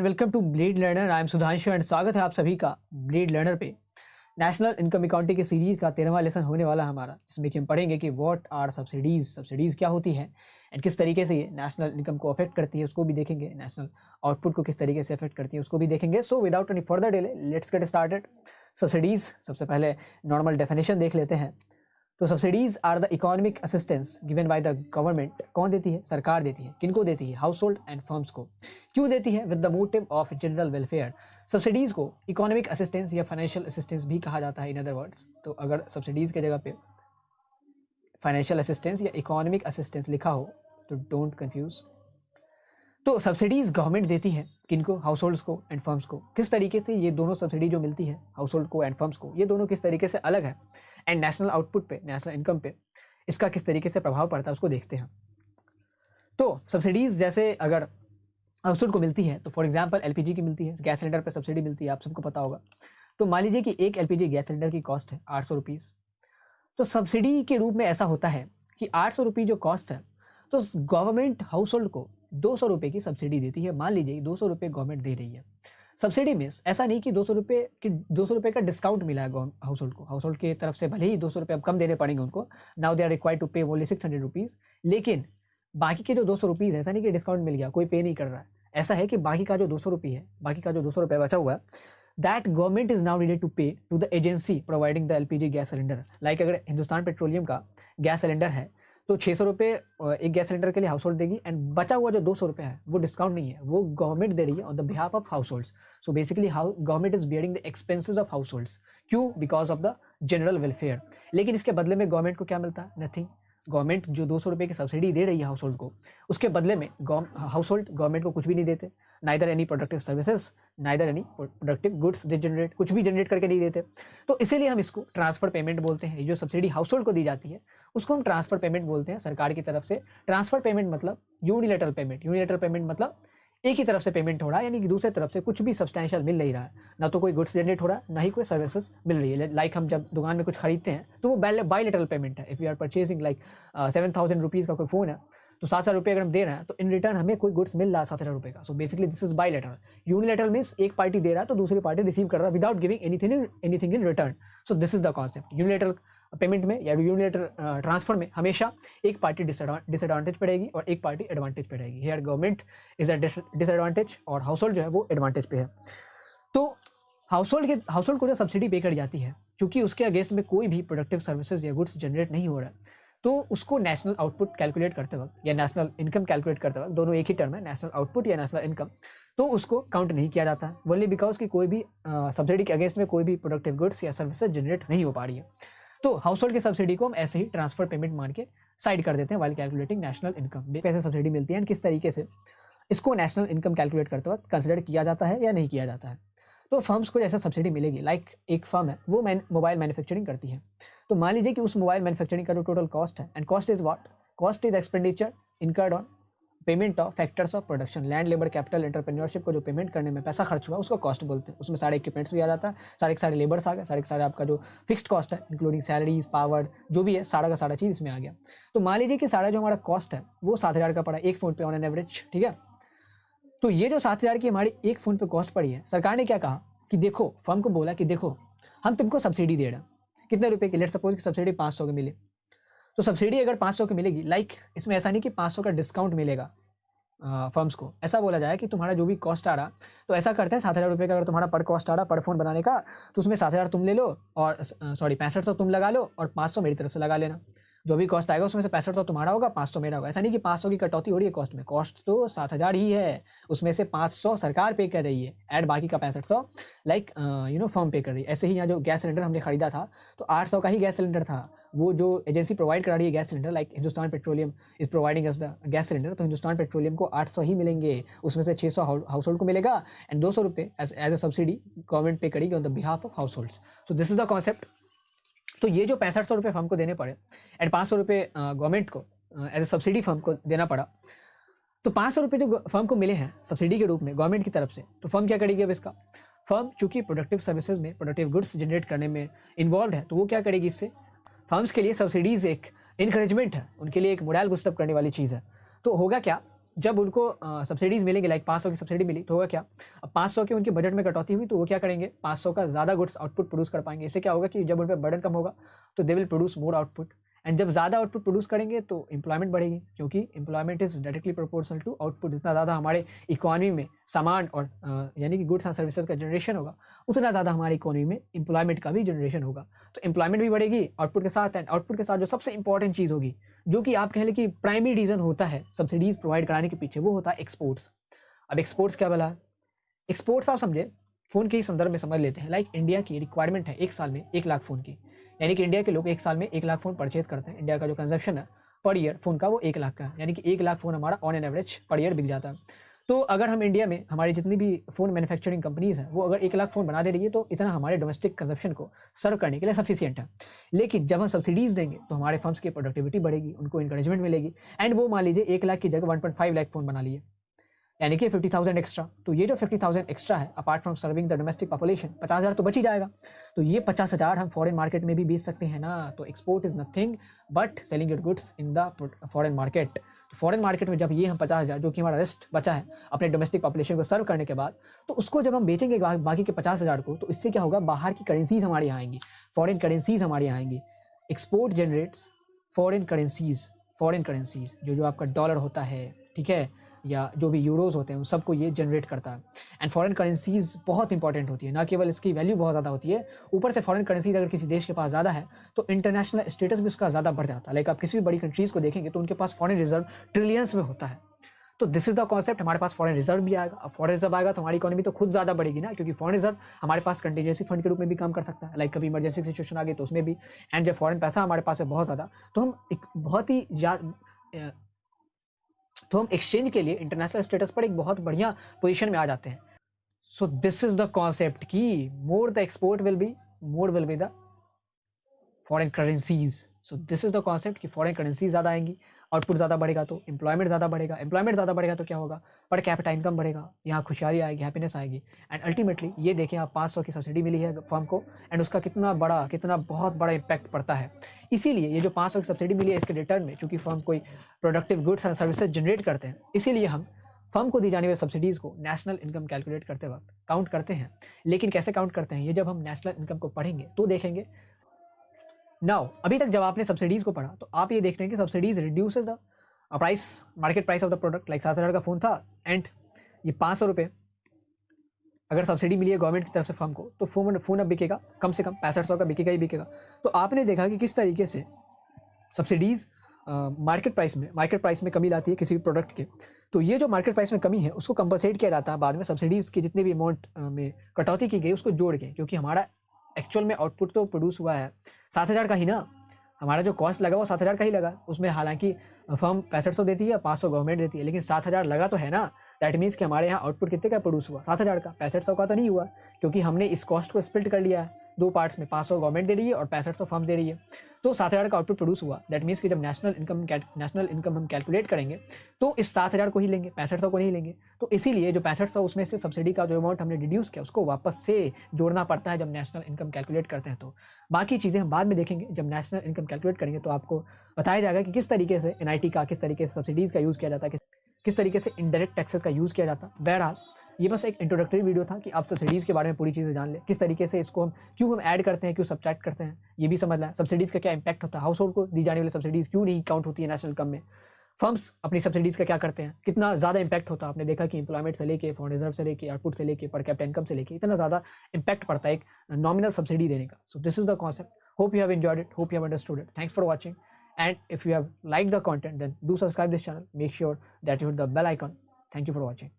Welcome to Blade Learner. I am Sudhanshu and स्वागत है आप सभी का ब्लेड लर्नर पे। नेशनल इनकम अकाउंटिंग की सीरीज का 13वां लेसन होने वाला है हमारा, जिसमें कि हम पढ़ेंगे कि व्हाट आर सब्सिडीज़ क्या होती है एंड किस तरीके से ये नेशनल इनकम को अफेक्ट करती है, उसको भी देखेंगे। नेशनल आउटपुट को किस तरीके से अफेक्ट करती है उसको भी देखेंगे। So without any further delay let's get started. Subsidies, सबसे पहले नॉर्मल डेफिनेशन देख लेते हैं। तो subsidies are the economic assistance given by the government. कौन देती है? सरकार देती है। किनको देती है? हाउस होल्ड एंड फर्म्स को। क्यों देती है? With the motive of general welfare. Subsidies को इकोनॉमिक असिस्टेंस या फाइनेंशियल असिस्टेंस भी कहा जाता है इन अदर वर्ड्स। तो अगर सब्सिडीज के जगह पे फाइनेंशियल असिस्टेंस या इकोनॉमिक असिस्टेंस लिखा हो तो डोंट कंफ्यूज। तो सब्सिडीज गवर्नमेंट देती है किनको? हाउस होल्ड्स को एंड फर्म्स को। किस तरीके से ये दोनों सब्सिडी जो मिलती है हाउस होल्ड को एंड फर्म्स को, ये दोनों किस तरीके से अलग है एंड नेशनल आउटपुट पे, नेशनल इनकम पे इसका किस तरीके से प्रभाव पड़ता है उसको देखते हैं। तो सब्सिडीज जैसे अगर हाउस होल्ड को मिलती है तो फॉर एग्जांपल एलपीजी की मिलती है, गैस सिलेंडर पे सब्सिडी मिलती है, आप सबको पता होगा। तो मान लीजिए कि एक एलपीजी गैस सिलेंडर की कॉस्ट है 800 रुपीज़। तो सब्सिडी के रूप में ऐसा होता है कि 800 रुपये जो कॉस्ट है तो गवर्नमेंट हाउस होल्ड को 200 रुपये की सब्सिडी देती है। मान लीजिए 200 रुपये गवर्नमेंट दे रही है। सब्सिडी में ऐसा नहीं कि 200 रुपये का डिस्काउंट मिला है हाउस होल्ड को। हाउस होल्ड की तरफ से भले ही 200 रुपये अब कम देने पड़ेंगे उनको, now they are required to pay only 600 rupees, लेकिन बाकी के जो 200 रुपीज़ ऐसा नहीं कि डिस्काउंट मिल गया, कोई पे नहीं कर रहा है। ऐसा है कि बाकी का जो 200 रुपये है, बाकी का जो 200 रुपये बचा हुआ है, that government is now needed to pay to the agency providing the LPG gas cylinder. Like अगर हिंदुस्तान पेट्रोलियम का गैस सिलेंडर है तो 600 रुपये एक गैस सिलेंडर के लिए हाउस होल्ड देगी एंड बचा हुआ जो 200 रुपये है वो डिस्काउंट नहीं है, वो गवर्नमेंट दे रही है on the behalf of households. So basically government is bearing the expenses of households. क्यों? Because of the general welfare. लेकिन इसके बदले में गवर्नमेंट को क्या मिलता है? नथिंग। गवर्नमेंट जो 200 रुपये की सब्सिडी दे रही है हाउस होल्ड को, उसके बदले में हाउस होल्ड गवर्नमेंट को कुछ भी नहीं देते। Neither any productive services, neither any productive goods they generate, कुछ भी जनरेट करके नहीं देते। तो इसीलिए हम इसको ट्रांसफर पेमेंट बोलते हैं। जो सब्सिडी हाउस होल्ड को दी जाती है उसको हम ट्रांसफर पेमेंट बोलते हैं सरकार की तरफ से। ट्रांसफर पेमेंट मतलब यूनिलैटरल पेमेंट। यूनिलैटरल पेमेंट मतलब एक ही तरफ से पेमेंट हो रहा है, यानी कि दूसरे तरफ से कुछ भी सब्सटैंशियल मिल नहीं रहा है। ना तो कोई गुड्स जनरेट हो रहा है, ना ही कोई सर्विसेज मिल रही है। लाइक हम जब दुकान में कुछ खरीदते हैं तो वो बायलैटरल पेमेंट है। If you are purchasing like 7000 rupees का कोई फ़ोन है तो 7,000 रुपये अगर हम दे रहे हैं तो इन रिटर्न हमें कोई गुड्स मिल रहा है 7,000 रुपये का। So basically this is bilateral. Unilateral means एक पार्टी दे रहा है तो दूसरी पार्टी रिसीव कर रहा है without giving anything in return. So this is the concept. Unilateral payment में या यूनिलैटरल ट्रांसफर में हमेशा एक पार्टी डिसएडवांटेज पड़ेगी और एक पार्टी एडवांटेज पे रहेगी। Here government is a disadvantage और हाउस होल्ड जो है वो एडवांटेज पे है। तो हाउस होल्ड को जो सब्सिडी पे कर जाती है, क्योंकि उसके अगेंस्ट में कोई भी प्रोडक्टिव सर्विसेज या गुड्स जनरेट नहीं हो रहा है, तो उसको नेशनल आउटपुट कैलकुलेट करते वक्त या नेशनल इनकम कैलकुलेट करते वक्त, दोनों एक ही टर्म है, नेशनल आउटपुट या नेशनल इनकम, तो उसको काउंट नहीं किया जाता है। ओनली बिकॉज कि कोई भी सब्सिडी के अगेंस्ट में कोई भी प्रोडक्टिव गुड्स या सर्विसेज जनरेट नहीं हो पा रही है। तो हाउस होल्ड की सब्सिडी को हम ऐसे ही ट्रांसफर पेमेंट मान के साइड कर देते हैं वाइल कैलकुलेटिंग नेशनल इनकम। कैसे सब्सिडी मिलती है, किस तरीके से इसको नेशनल इनकम कैलकुलेट करते वक्त कंसिडर किया जाता है या नहीं किया जाता है। तो फर्म्स को जैसे सब्सिडी मिलेगी, लाइक एक फर्म है वो मोबाइल मैन्युफैक्चरिंग करती है। तो मान लीजिए कि उस मोबाइल मैन्युफैक्चरिंग का जो टोटल कॉस्ट है, and cost is what? Cost is expenditure incurred on payment of factors of production. Land, labour, capital, entrepreneurship को जो पेमेंट करने में पैसा खर्च हुआ उसको कॉस्ट बोलते हैं। उसमें सारे इक्विपमेंट्स भी आ जाता है, सारे के सारे लेबर्स आ गए, सारे के सारे आपका जो फिक्स्ड कॉस्ट है इंक्लूडिंग सैलरीज, पावर, जो भी है सारा का सारा चीज़ इसमें आ गया। तो मान लीजिए कि सारा जो हमारा कॉस्ट है वो 7,000 का पड़ा एक फ़ोन पे ऑन एन एवरेज, ठीक है। तो ये जो 7,000 की हमारी एक फ़ोन पे कॉस्ट पड़ी है, सरकार ने क्या कहा कि देखो, फर्म को बोला कि देखो हम तुमको सब्सिडी दे रहे हैं। कितने रुपए की? लेट्स सपोज कि सब्सिडी 500 की मिली। तो सब्सिडी अगर 500 की मिलेगी, लाइक इसमें ऐसा नहीं कि 500 का डिस्काउंट मिलेगा फर्म्स को। ऐसा बोला जाए कि तुम्हारा जो भी कॉस्ट आ रहा, तो ऐसा करते हैं 7,000 रुपये का अगर तुम्हारा पर कॉस्ट आ रहा पर फ़ोन बनाने का, तो उसमें 7,000 तुम ले लो और 6500 तुम लगा लो और 500 मेरी तरफ से लगा लेना। जो भी कॉस्ट आएगा उसमें से 6500 तुम्हारा होगा, 500 मेरा होगा। ऐसा नहीं कि 500 की कटौती हो रही है कॉस्ट में, कॉस्ट तो 7,000 ही है, उसमें से 500 सरकार पे कर रही है एड बाकी का 6500 लाइक फर्म पे कर रही है। ऐसे ही यहाँ जो गैस सिलेंडर हमने खरीदा था तो 800 का ही गैस सिलेंडर था। वो जो एजेंसी प्रोवाइड करा रही है gas cylinder, like Hindustan petroleum is providing us the gas cylinder, तो हिंदुस्तान पेट्रोलियम को 800 ही मिलेंगे, उसमें से 600 हाउस होल्ड को मिलेगा एंड 200 रुपये एज ए सब्सिडी गवर्नमेंट पे करेगी on the behalf of households. So this is the concept. तो ये जो 6500 रुपये फर्म को देने पड़े एंड 500 रुपये गवर्नमेंट को एज ए सब्सिडी फर्म को देना पड़ा, तो 500 रुपये जो फर्म को मिले हैं सब्सिडी के रूप में गवर्नमेंट की तरफ से, तो फर्म क्या करेगी अब इसका? फर्म चूंकि प्रोडक्टिव सर्विसेज में प्रोडक्टिव गुड्स जनरेट करने में इन्वॉल्व है, तो वो क्या करेगी? इससे फर्म्स के लिए सब्सिडीज़ एक इनकरेजमेंट है, उनके लिए एक मोरल बूस्टअप करने वाली चीज़ है। तो होगा क्या, जब उनको सब्सिडीज़ मिलेंगे, लाइक 500 की सब्सिडी मिली तो होगा क्या, अब 500 के उनके बजट में कटौती हुई तो वो क्या करेंगे, 500 का ज़्यादा गुड्स आउटपुट प्रोड्यूस कर पाएंगे। इससे क्या होगा कि जब उन पर बर्डन कम होगा तो they will produce more output, and जब ज़्यादा आउटपुट प्रोड्यूस करेंगे तो एम्प्लॉयमेंट बढ़ेगी, क्योंकि employment is directly proportional to output. जितना ज़्यादा हमारे इकोनॉमी में सामान और यानी कि गुड्स एंड सर्विसेज का जनरेशन होगा, उतना ज़्यादा हमारी इकोनॉमी में एम्प्लॉयमेंट का भी जनरेशन होगा। तो एम्प्लॉयमेंट भी बढ़ेगी आउटपुट के साथ, एंड आउटपुट के साथ जो सबसे इंपॉर्टेंट चीज़ होगी, जो कि आप कह लें कि प्राइमरी रीज़न होता है सब्सिडीज़ प्रोवाइड कराने के पीछे, वो होता है एक्सपोर्ट्स। अब एक्सपोर्ट्स क्या बोला, एक्सपोर्ट्स आप समझे फ़ोन के ही संदर्भ में समझ लेते हैं। लाइक इंडिया की रिक्वायरमेंट है एक साल में 1 लाख फ़ोन की, यानी कि इंडिया के लोग एक साल में 1 लाख फ़ोन परचेज करते हैं। इंडिया का जो कंजप्शन है पर ईयर फ़ोन का वो 1 लाख का है, यानी कि 1 लाख फ़ोन हमारा on an average per year बिक जाता है। तो अगर हम इंडिया में हमारी जितनी भी फ़ोन मैन्युफैक्चरिंग कंपनीज़ हैं वो अगर 1 लाख फ़ोन बना दे रही है तो इतना हमारे डोमेस्टिक कंजप्शन को सर्व करने के लिए सफिशिएंट है। लेकिन जब हम सब्सिडीज़ देंगे तो हमारे फर्म्स की प्रोडक्टिविटी बढ़ेगी, उनको इंकरेजमेंट मिलेगी, एंड वो मान लीजिए 1 लाख की जगह 1.5 लाख फ़ोन बना लिए, यानी कि 50,000 एक्स्ट्रा। तो ये जो 50,000 एक्स्ट्रा है apart from serving the domestic population, 50,000 तो बच ही जाएगा। तो ये 50,000 हम फॉरेन मार्केट में भी बेच सकते हैं ना। तो export is nothing but selling your goods in the foreign market. तो फॉरेन मार्केट में जब ये हम 50,000 जो कि हमारा रेस्ट बचा है अपने डोमेस्टिक पॉपुलेशन को सर्व करने के बाद, तो उसको जब हम बेचेंगे बाकी के 50,000 को, तो इससे क्या होगा, बाहर की करेंसीज हमारे यहाँ आएंगी, फॉरेन करेंसीज हमारे यहाँ आएंगी। एक्सपोर्ट जनरेट्स फॉरेन करेंसीज जो आपका डॉलर होता है, ठीक है, या जो भी यूरोज़ होते हैं उन सबको ये जनरेट करता है। एंड फॉरेन करेंसीज़ बहुत इंपॉर्टेंट होती है, ना केवल इसकी वैल्यू बहुत ज़्यादा होती है, ऊपर से फॉरेन करेंसीज अगर किसी देश के पास ज़्यादा है तो इंटरनेशनल स्टेटस भी उसका ज़्यादा बढ़ जाता है। लाइक आप किसी भी बड़ी कंट्रीज़ को देखेंगे तो उनके पास फॉरेन रिजर्व ट्रिलियंस में होता है। तो दिस इज़ द कॉन्सेप्ट, हमारे पास फॉरेन रिजर्व भी आएगा। अब फॉरेन रिजर्व आएगा तो हमारी इकोनॉमी तो खुद ज़्यादा बढ़ेगी ना, क्योंकि फॉरेन रिजर्व हमारे पास कंटीजेंसी फंड के रूप में भी काम कर सकता है। लाइक कभी इमरजेंसी सिचुएशन आ गई तो उसमें भी, एंड जब फॉरेन पैसा हमारे पास है बहुत ज़्यादा, तो हम एक बहुत ही तो हम एक्सचेंज के लिए इंटरनेशनल स्टेटस पर एक बहुत बढ़िया पोजीशन में आ जाते हैं। So this is the concept कि more the export will be, more will be the foreign currencies. So this is the concept कि फॉरेन करेंसीज ज़्यादा आएंगी, आउटपुट ज़्यादा बढ़ेगा तो एम्प्लॉयमेंट ज़्यादा बढ़ेगा, एम्प्लॉयमेंट ज़्यादा बढ़ेगा तो क्या होगा, पर कैपिटा इनकम बढ़ेगा, यहाँ खुशहाली आएगी, हैप्पीनेस आएगी। एंड अल्टीमेटली ये देखें आप 500 की सब्सिडी मिली है फर्म को, एंड उसका कितना बहुत बड़ा इम्पैक्ट पड़ता है। इसीलिए ये जो 500 की सब्सिडी मिली है इसके रिटर्न में, चूँकि फर्म कोई productive goods and services generate करते हैं, इसीलिए हम फर्म को दी जाने वाली सब्सिडीज़ को नेशनल इनकम कैलकुलेट करते वक्त काउंट करते हैं। लेकिन कैसे काउंट करते हैं, ये जब हम नेशनल इनकम को पढ़ेंगे तो देखेंगे। नाउ अभी तक जब आपने सब्सिडीज़ को पढ़ा तो आप ये देख रहे हैं कि subsidies reduces the price, market price of the product. Like 7,000 का फ़ोन था एंड ये 500 रुपये अगर सब्सिडी मिली है गवर्नमेंट की तरफ से फर्म को, तो फ़ोन अब बिकेगा कम से कम 6500 का बिकेगा ही बिकेगा। तो आपने देखा कि किस तरीके से सब्सिडीज़ मार्केट प्राइस में कमी लाती है किसी भी प्रोडक्ट के। तो ये जो मार्केट प्राइस में कमी है उसको कंपनसेट किया जाता है बाद में सब्सिडीज़ की जितने भी अमाउंट में कटौती की गई उसको जोड़ के, क्योंकि हमारा एक्चुअल में आउटपुट तो प्रोड्यूस हुआ है 7,000 का ही ना, हमारा जो कॉस्ट लगा वो 7,000 का ही लगा। उसमें हालांकि फर्म 6500 देती है, 500 गवर्नमेंट देती है, लेकिन 7,000 लगा तो है ना। दैट मीन्स कि हमारे यहाँ आउटपुट कितने का प्रोड्यूस हुआ, 7,000 का, 6500 का तो नहीं हुआ, क्योंकि हमने इस कॉस्ट को स्प्लिट कर लिया है 2 पार्ट्स में, 500 गवर्नमेंट दे रही है और 6500 फर्म दे रही है। तो 7,000 का आउटपुट प्रोड्यूस हुआ। दैट मीन्स कि जब नेशनल इनकम हम कैलकुलेट करेंगे तो इस 7,000 को ही लेंगे, 6500 को नहीं लेंगे। तो इसीलिए जो 6500 उसमें से सब्सिडी का जो अमाउंट हमने डिड्यूस किया उसको वापस से जोड़ना पड़ता है जब नेशनल इनकम कैलकुलेट करते हैं। तो बाकी चीज़ें हम बाद में देखेंगे, जब नेशनल इनकम कैलकुलेट करेंगे तो आपको बताया जाएगा कि किस तरीके से NIT का, किस तरीके से सब्सिडीज़ का यूज़ किया जाता है, किस तरीके से इनडायरेक्ट टैक्सेस का यूज़ किया जाता है। बहरहाल ये बस एक इंट्रोडक्टरी वीडियो था कि आप सब्सिडीज़ के बारे में पूरी चीज़ें जान लें, किस तरीके से इसको हम ऐड करते हैं, क्यों सब्ट्रैक्ट करते हैं, ये भी समझ लें। सब्सिडीज़ का क्या इंपैक्ट होता है, हाउस होल्ड को दी जाने वाली सब्सिडीज़ क्यों नहीं काउंट होती है नेशनल इनकम में, फर्म्स अपनी सब्सिडीज़ का क्या करते हैं, कितना ज़्यादा इंपैक्ट होता है। आपने देखा कि एम्प्लॉयमेंट से लेके, फॉरेन रिजर्व से लेके, आउटपुट से लेके, पर कैपिटा इनकम से लेके इतना ज़्यादा इंपैक्ट पड़ता है एक नॉमिनल सब्सिडी देने का। सो this is the concept. Hope you have enjoyed it, hope you have understood it. Thanks for watching, and if you have liked the content then do subscribe this channel, make sure that you hit the bell icon. Thank you for watching.